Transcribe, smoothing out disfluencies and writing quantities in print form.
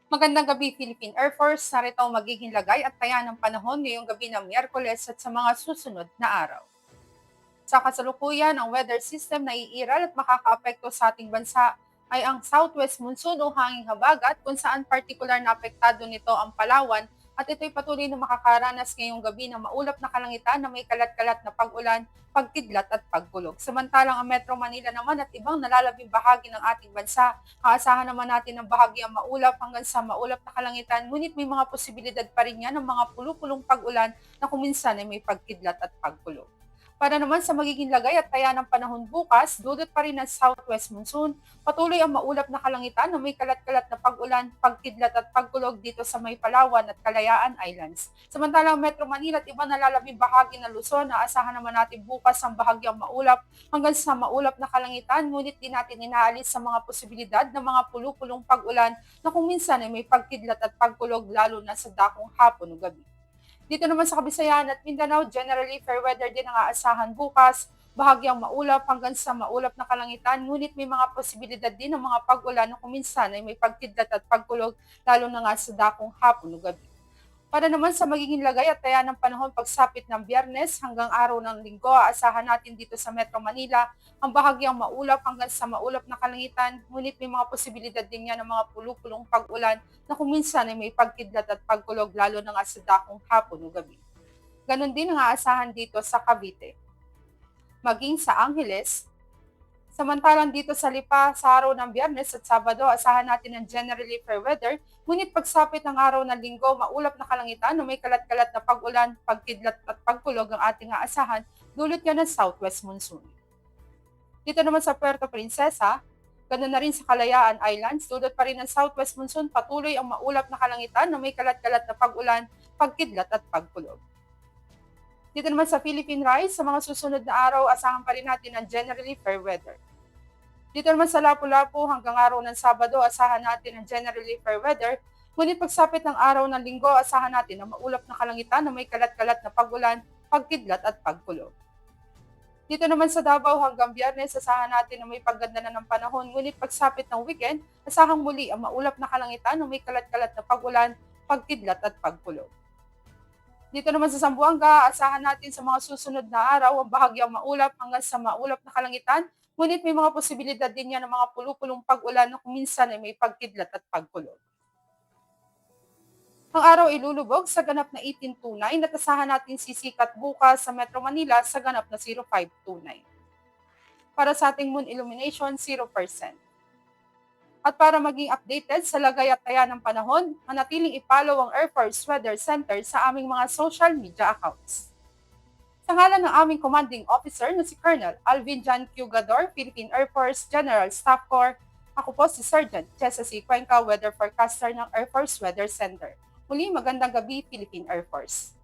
Magandang gabi, Philippine Air Force. Narito ang magiging lagay at taya ng panahon ngayong gabi ng Miyerkules at sa mga susunod na araw. Sa kasalukuyan, ang weather system na iiral at makakaapekto sa ating bansa ay ang southwest monsoon o hanging habagat kung saan partikular na apektado nito ang Palawan at ito'y patuloy na makakaranas ngayong gabi ng maulap na kalangitan na may kalat-kalat na pag-ulan, pagkidlat at pagkulog. Samantalang ang Metro Manila naman at ibang nalalabing bahagi ng ating bansa, aasahan naman natin ng bahagyang maulap hanggang sa maulap na kalangitan, ngunit may mga posibilidad pa rin yan ng mga pulupulong pag-ulan na kuminsan ay may pagkidlat at pagkulog. Para naman sa magiging lagay at taya ng panahon bukas, dulot pa rin ng southwest monsoon. Patuloy ang maulap na kalangitan na may kalat-kalat na pag-ulan, pagkidlat at pagkulog dito sa may Palawan at Kalayaan Islands. Samantalang Metro Manila at iba nalalabing bahagi ng Luzon, naasahan naman natin bukas ang bahagyang maulap hanggang sa maulap na kalangitan, ngunit di natin inaalis sa mga posibilidad ng mga pulupulong pag-ulan na kung minsan ay may pagkidlat at pagkulog lalo na sa dakong hapon o gabi. Dito naman sa Kabisayan at Mindanao, generally fair weather din ang aasahan bukas, bahagyang maulap hanggang sa maulap na kalangitan, ngunit may mga posibilidad din ng mga pag-ulan na kuminsan ay may pagkidlat at pagkulog, lalo na nga sa dakong hapon o gabi. Para naman sa magiging lagay at taya ng panahon pagsapit ng Biyernes hanggang araw ng Linggo, aasahan natin dito sa Metro Manila ang bahagyang maulap hanggang sa maulap na kalangitan, ngunit may mga posibilidad din yan ng mga pulupulong pag-ulan na kung minsan ay may pagkidlat at pagkulog lalo na nga sa dakong hapon o gabi. Ganon din ang aasahan dito sa Cavite. Maging sa Angeles, samantalang dito sa Lipa, sa araw ng Biyernes at Sabado, asahan natin ang generally fair weather, ngunit pagsapit ng araw ng Linggo, maulap na kalangitan na may kalat-kalat na pag-ulan, pagkidlat at pagkulog ang ating aasahan, dulot yan ng southwest monsoon. Dito naman sa Puerto Princesa, ganoon na rin sa Kalayaan Islands, dulot pa rin ng southwest monsoon, patuloy ang maulap na kalangitan na may kalat-kalat na pag-ulan, pagkidlat at pagkulog. Dito naman sa Philippine Rise, sa mga susunod na araw, asahan pa rin natin ang generally fair weather. Dito naman sa Lapu-Lapu hanggang araw ng Sabado, asahan natin ang generally fair weather. Ngunit pagsapit ng araw ng Linggo, asahan natin ang maulap na kalangitan na may kalat-kalat na pag-ulan, pagkidlat at pagkulog. Dito naman sa Davao hanggang Biyernes, asahan natin na may pagganda na ng panahon. Ngunit pagsapit ng weekend, asahang muli ang maulap na kalangitan na may kalat-kalat na pag-ulan, pagkidlat at pagkulog. Dito naman sa Zamboanga, asahan natin sa mga susunod na araw ang bahagyang maulap hanggang sa maulap na kalangitan, ngunit may mga posibilidad din yan ng mga pulupulong pag-ulan na kuminsan ay may pagkidlat at pagkulog. Ang araw ay lulubog sa ganap na 1829 at asahan natin sisikat bukas sa Metro Manila sa ganap na 0529. Para sa ating moon illumination, 0%. At para maging updated sa lagay at taya ng panahon, manatiling i-follow ang Air Force Weather Center sa aming mga social media accounts. Sa ngalan ng aming commanding officer na si Colonel Alvin John Q. Gador, Philippine Air Force General Staff Corps, ako po si Sergeant Chesa C. Cuenca, Weather Forecaster ng Air Force Weather Center. Muli, magandang gabi, Philippine Air Force.